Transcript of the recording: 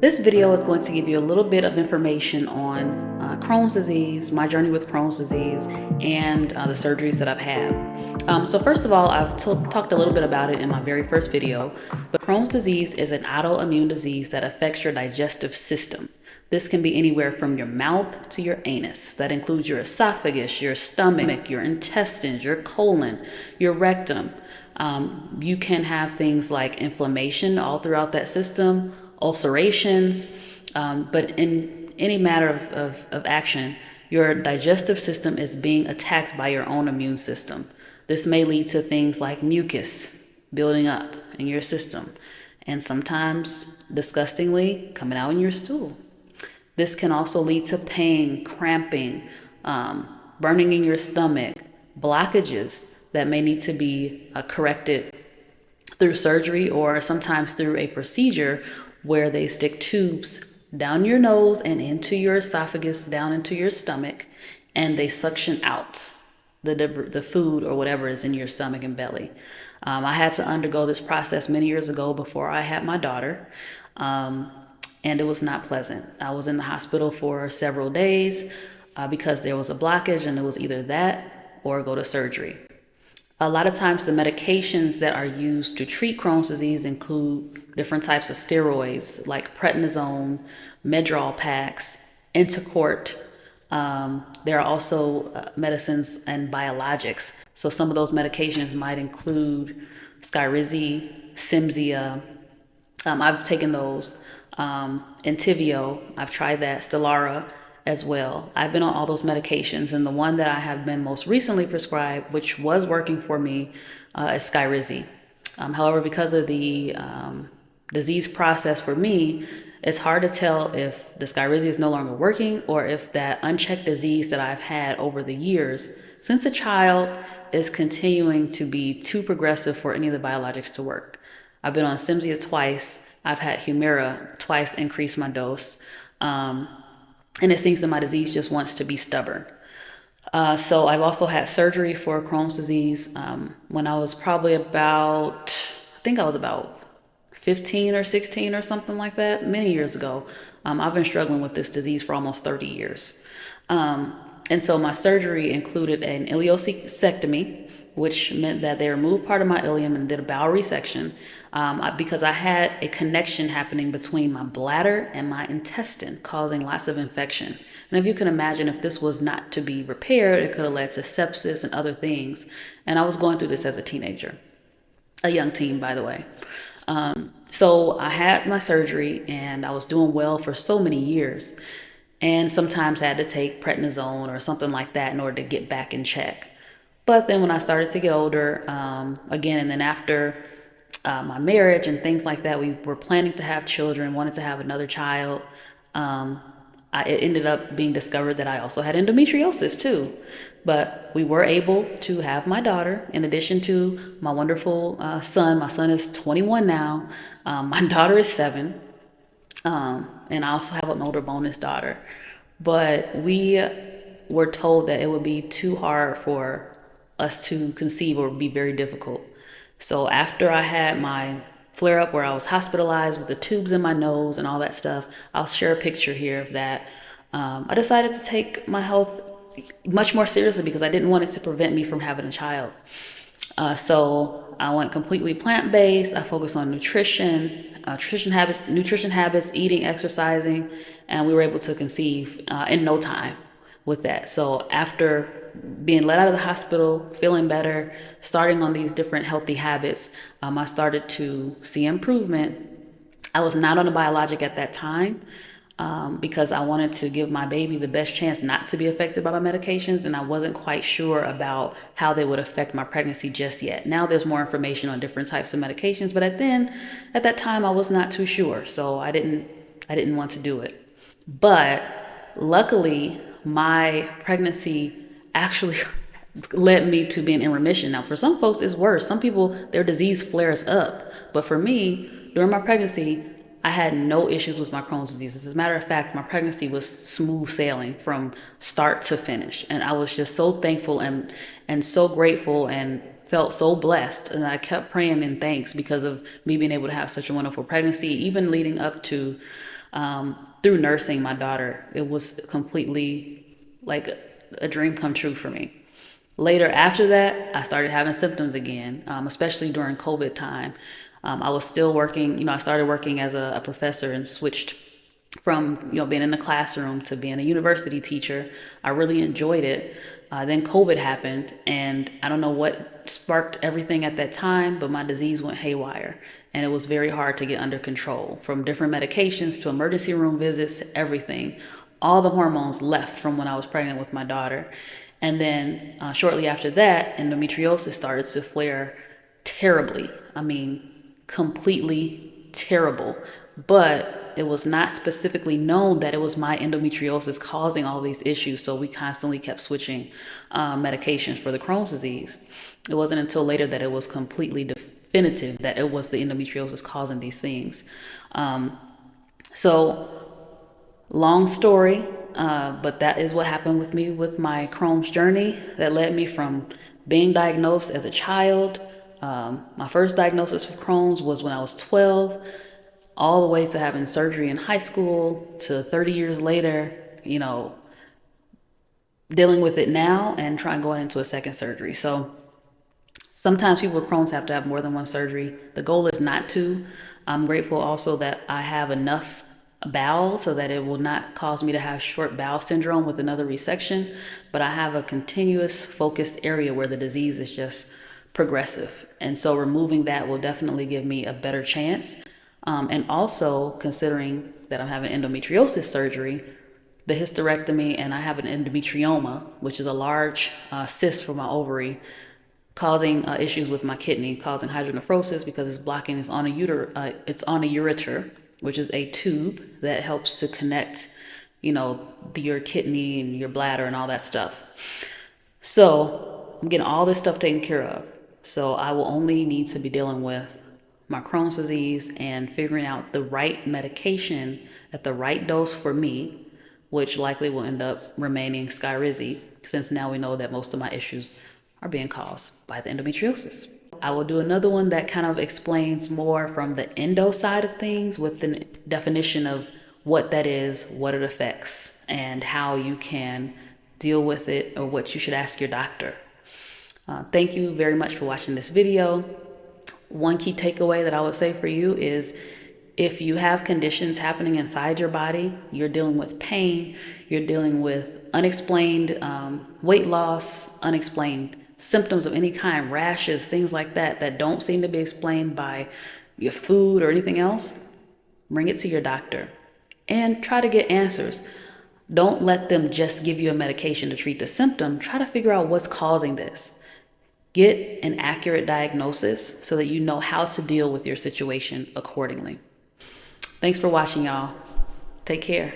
This video is going to give you a little bit of information on Crohn's disease, my journey with Crohn's disease, and the surgeries that I've had. So first of all, I've talked a little bit about it in my very first video, but Crohn's disease is an autoimmune disease that affects your digestive system. This can be anywhere from your mouth to your anus. That includes your esophagus, your stomach, your intestines, your colon, your rectum. You can have things like inflammation all throughout that system, ulcerations, but in any matter of action, your digestive system is being attacked by your own immune system. This may lead to things like mucus building up in your system, and sometimes, disgustingly, coming out in your stool. This can also lead to pain, cramping, burning in your stomach, blockages that may need to be corrected through surgery or sometimes through a procedure where they stick tubes down your nose and into your esophagus, down into your stomach, and they suction out the food or whatever is in your stomach and belly. I had to undergo this process many years ago before I had my daughter, and it was not pleasant. I was in the hospital for several days because there was a blockage, and it was either that or go to surgery. A lot of times the medications that are used to treat Crohn's disease include different types of steroids like prednisone, Medrol packs, Entocort. There are also medicines and biologics. So some of those medications might include Skyrizi, Cimzia. I've taken those. Entyvio, I've tried that. Stelara as well. I've been on all those medications, and the one that I have been most recently prescribed, which was working for me, is Skyrizi. However, because of the disease process for me, it's hard to tell if the Skyrizi is no longer working or if that unchecked disease that I've had over the years since a child is continuing to be too progressive for any of the biologics to work. I've been on Cimzia twice. I've had Humira twice, increase my dose. And it seems that my disease just wants to be stubborn. So I've also had surgery for Crohn's disease when I was probably I think I was about 15 or 16 or something like that, many years ago. I've been struggling with this disease for almost 30 years. And so my surgery included an ileocystectomy, which meant that they removed part of my ileum and did a bowel resection because I had a connection happening between my bladder and my intestine, causing lots of infections. And if you can imagine, if this was not to be repaired, it could have led to sepsis and other things. And I was going through this as a teenager, a young teen, by the way. So I had my surgery, and I was doing well for so many years. And sometimes I had to take prednisone or something like that in order to get back in check. But then when I started to get older, again, and then after my marriage and things like that, we were planning to have children, wanted to have another child. It ended up being discovered that I also had endometriosis too. But we were able to have my daughter in addition to my wonderful son. My son is 21 now. My daughter is 7. And I also have an older bonus daughter. But we were told that it would be too hard for us to conceive, or would be very difficult. So after I had my flare up where I was hospitalized with the tubes in my nose and all that stuff, I'll share a picture here of that. I decided to take my health much more seriously because I didn't want it to prevent me from having a child. So I went completely plant-based. I focused on nutrition habits, eating, exercising, and we were able to conceive in no time with that. So after being let out of the hospital, feeling better, starting on these different healthy habits, I started to see improvement. I was not on a biologic at that time because I wanted to give my baby the best chance not to be affected by my medications, and I wasn't quite sure about how they would affect my pregnancy just yet. Now there's more information on different types of medications, but at that time I was not too sure, so I didn't want to do it. But luckily, my pregnancy actually led me to being in remission. Now, for some folks, it's worse. Some people, their disease flares up. But for me, during my pregnancy, I had no issues with my Crohn's disease. As a matter of fact, my pregnancy was smooth sailing from start to finish. And I was just so thankful and so grateful and felt so blessed. And I kept praying in thanks because of me being able to have such a wonderful pregnancy, even leading up to Through nursing my daughter, it was completely like a dream come true for me. Later after that, I started having symptoms again, especially during COVID time. I was still working, I started working as a professor and switched from being in the classroom to being a university teacher. I really enjoyed it. Then COVID happened, and I don't know what sparked everything at that time, but my disease went haywire, and it was very hard to get under control. From different medications to emergency room visits, everything, all the hormones left from when I was pregnant with my daughter. And then shortly after that, endometriosis started to flare terribly. I mean, completely terrible. But it was not specifically known that it was my endometriosis causing all these issues. So we constantly kept switching medications for the Crohn's disease. It wasn't until later that it was completely definitive that it was the endometriosis causing these things. So long story, but that is what happened with me with my Crohn's journey that led me from being diagnosed as a child. My first diagnosis for Crohn's was when I was 12, all the way to having surgery in high school to 30 years later, dealing with it now and trying going into a second surgery. So sometimes people with Crohn's have to have more than one surgery. The goal is not to. I'm grateful also that I have enough bowel so that it will not cause me to have short bowel syndrome with another resection, but I have a continuous focused area where the disease is just progressive. And so removing that will definitely give me a better chance. And also considering that I'm having endometriosis surgery, the hysterectomy, and I have an endometrioma, which is a large cyst for my ovary, causing issues with my kidney, causing hydronephrosis because it's blocking, it's on a ureter, which is a tube that helps to connect, your kidney and your bladder and all that stuff. So I'm getting all this stuff taken care of. So I will only need to be dealing with my Crohn's disease and figuring out the right medication at the right dose for me, which likely will end up remaining Skyrizi, since now we know that most of my issues are being caused by the endometriosis. I will do another one that kind of explains more from the endo side of things with the definition of what that is, what it affects, and how you can deal with it or what you should ask your doctor. Thank you very much for watching this video. One key takeaway that I would say for you is if you have conditions happening inside your body, you're dealing with pain, you're dealing with unexplained weight loss, unexplained symptoms of any kind, rashes, things like that, that don't seem to be explained by your food or anything else, bring it to your doctor and try to get answers. Don't let them just give you a medication to treat the symptom. Try to figure out what's causing this. Get an accurate diagnosis so that you know how to deal with your situation accordingly. Thanks for watching, y'all. Take care.